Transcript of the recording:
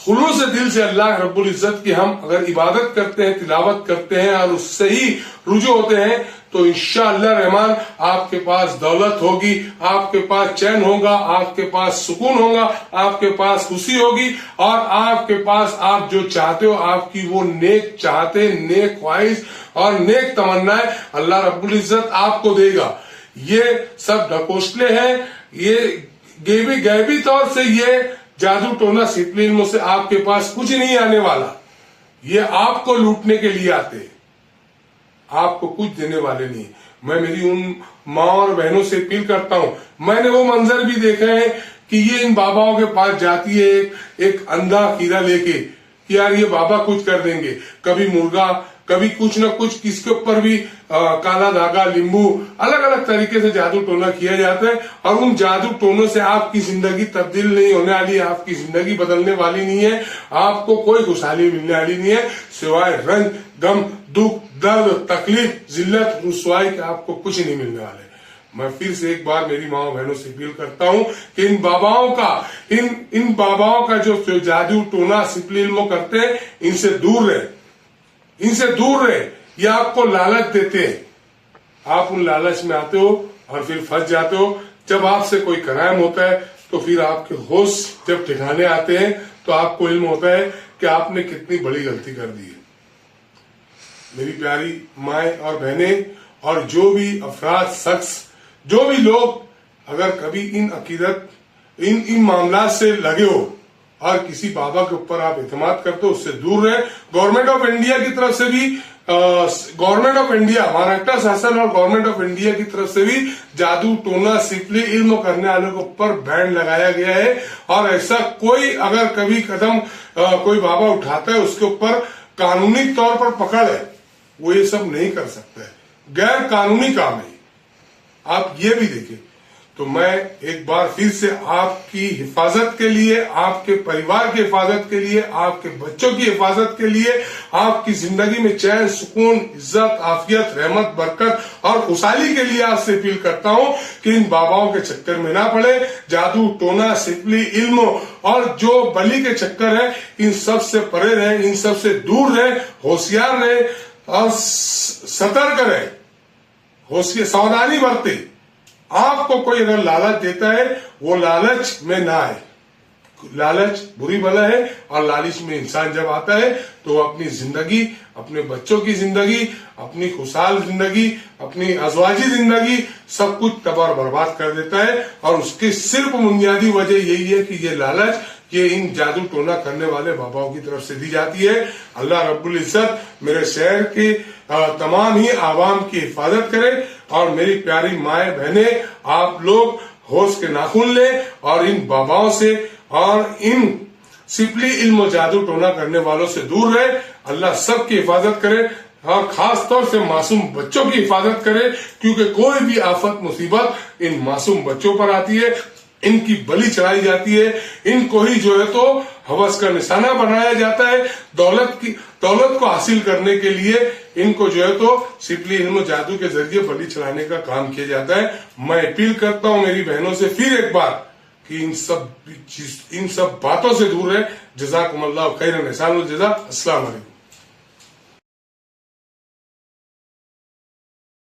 خلوص دل سے اللہ رب العزت کی ہم اگر عبادت کرتے ہیں، تلاوت کرتے ہیں اور اس سے ہی رجوع ہوتے ہیں تو انشاءاللہ رحمان آپ کے پاس دولت ہوگی، آپ کے پاس چین ہوگا، آپ کے پاس سکون ہوگا، آپ کے پاس خوشی ہوگی، اور آپ کے پاس آپ جو چاہتے ہو، آپ کی وہ نیک چاہتے، نیک خواہش اور نیک تمنائیں اللہ رب العزت آپ کو دے گا۔ یہ سب ڈھکوسلے ہیں، یہ غیبی طور سے یہ جادو ٹونا سپلی علموں سے آپ کے پاس کچھ نہیں آنے والا، یہ آپ کو لوٹنے کے لیے آتے، آپ کو کچھ دینے والے نہیں۔ میں میری ان ماں اور بہنوں سے اپیل کرتا ہوں، میں نے وہ منظر بھی دیکھا ہے کہ یہ ان باباؤں کے پاس جاتی ہے ایک اندھا کھیرا لے کے کہ یار یہ بابا کچھ کر دیں گے، کبھی مرغا، کبھی کچھ نہ کچھ، کس کے اوپر بھی کالا دھاگا، لیمبو، الگ الگ طریقے سے جادو ٹونا کیا جاتا ہے، اور ان جادو ٹونوں سے آپ کی زندگی تبدیل نہیں ہونے والی ہے، آپ کی زندگی بدلنے والی نہیں ہے، آپ کو کوئی خوشحالی ملنے والی نہیں ہے، سوائے رنج، غم، دکھ، درد، تکلیف، ذلت، رسوائی کے آپ کو کچھ نہیں ملنے والے۔ میں پھر سے ایک بار میری ماں بہنوں سے اپیل کرتا ہوں کہ ان باباؤں کا جو جادو ٹونا سپلی علموں کرتے ہیں، ان سے دور رہے، ان سے دور رہے۔ یہ آپ کو لالچ دیتے ہیں، آپ ان لالچ میں آتے ہو اور پھر پھنس جاتے ہو۔ جب آپ سے کوئی کرائم ہوتا ہے تو پھر آپ کے ہوش جب ٹھکانے آتے ہیں تو آپ کو علم ہوتا ہے کہ آپ نے کتنی بڑی غلطی کر دی ہے۔ میری پیاری مائیں اور بہنیں اور جو بھی افراد، شخص، جو بھی لوگ اگر کبھی ان عقیدت، ان معاملات سے لگے ہو اور کسی بابا کے اوپر آپ اعتماد کرتے ہو، اس سے دور رہے۔ گورنمنٹ آف انڈیا کی طرف سے بھی، گورنمنٹ آف انڈیا، مہاراشٹر شاسن اور گورنمنٹ آف انڈیا کی طرف سے بھی جادو ٹونا سپلی علم کرنے والوں کے اوپر بین لگایا گیا ہے، اور ایسا کوئی اگر کبھی قدم کوئی بابا اٹھاتا ہے اس کے اوپر قانونی طور پر پکڑ ہے، وہ یہ سب نہیں کر سکتا ہے، غیر قانونی کام ہے۔ آپ یہ بھی دیکھیں۔ تو میں ایک بار پھر سے آپ کی حفاظت کے لیے، آپ کے پریوار کی حفاظت کے لیے، آپ کے بچوں کی حفاظت کے لیے، آپ کی زندگی میں چین، سکون، عزت، عافیت، رحمت، برکت اور خوشحالی کے لیے آپ سے اپیل کرتا ہوں کہ ان باباؤں کے چکر میں نہ پڑے، جادو ٹونا سپلی علم اور جو بلی کے چکر ہے ان سب سے پرے رہے، ان سب سے دور رہے، ہوشیار رہے اور سترک رہے، ساودھانی برتے۔ آپ کو کوئی اگر لالچ دیتا ہے وہ لالچ میں نہ آئے، لالچ بری بلا ہے، اور لالچ میں انسان جب آتا ہے تو وہ اپنی زندگی، اپنے بچوں کی زندگی، اپنی خوشحال زندگی، اپنی ازواجی زندگی سب کچھ تباہ برباد کر دیتا ہے، اور اس کی صرف بنیادی وجہ یہی ہے کہ یہ لالچ یہ ان جادو ٹونا کرنے والے باباؤں کی طرف سے دی جاتی ہے۔ اللہ رب العزت میرے شہر کے تمام ہی عوام کی حفاظت کرے، اور میری پیاری مائیں بہنیں آپ لوگ ہوش کے ناخن لیں اور ان باباؤں سے اور ان سپلی علم و جادو ٹونا کرنے والوں سے دور رہے۔ اللہ سب کی حفاظت کرے، اور خاص طور سے معصوم بچوں کی حفاظت کرے، کیونکہ کوئی بھی آفت مصیبت ان معصوم بچوں پر آتی ہے، ان کی بلی چڑھائی جاتی ہے، ان کو ہی جو ہے تو ہوس کا نشانہ بنایا جاتا ہے، دولت کو حاصل کرنے کے لیے ان کو جو ہے تو سپلی علم و جادو کے ذریعے بلی چڑھانے کا کام کیا جاتا ہے۔ میں اپیل کرتا ہوں میری بہنوں سے پھر ایک بار کہ ان سب باتوں سے دور رہے۔ جزاکم اللہ خیرا، احسان الجزا۔ السلام علیکم۔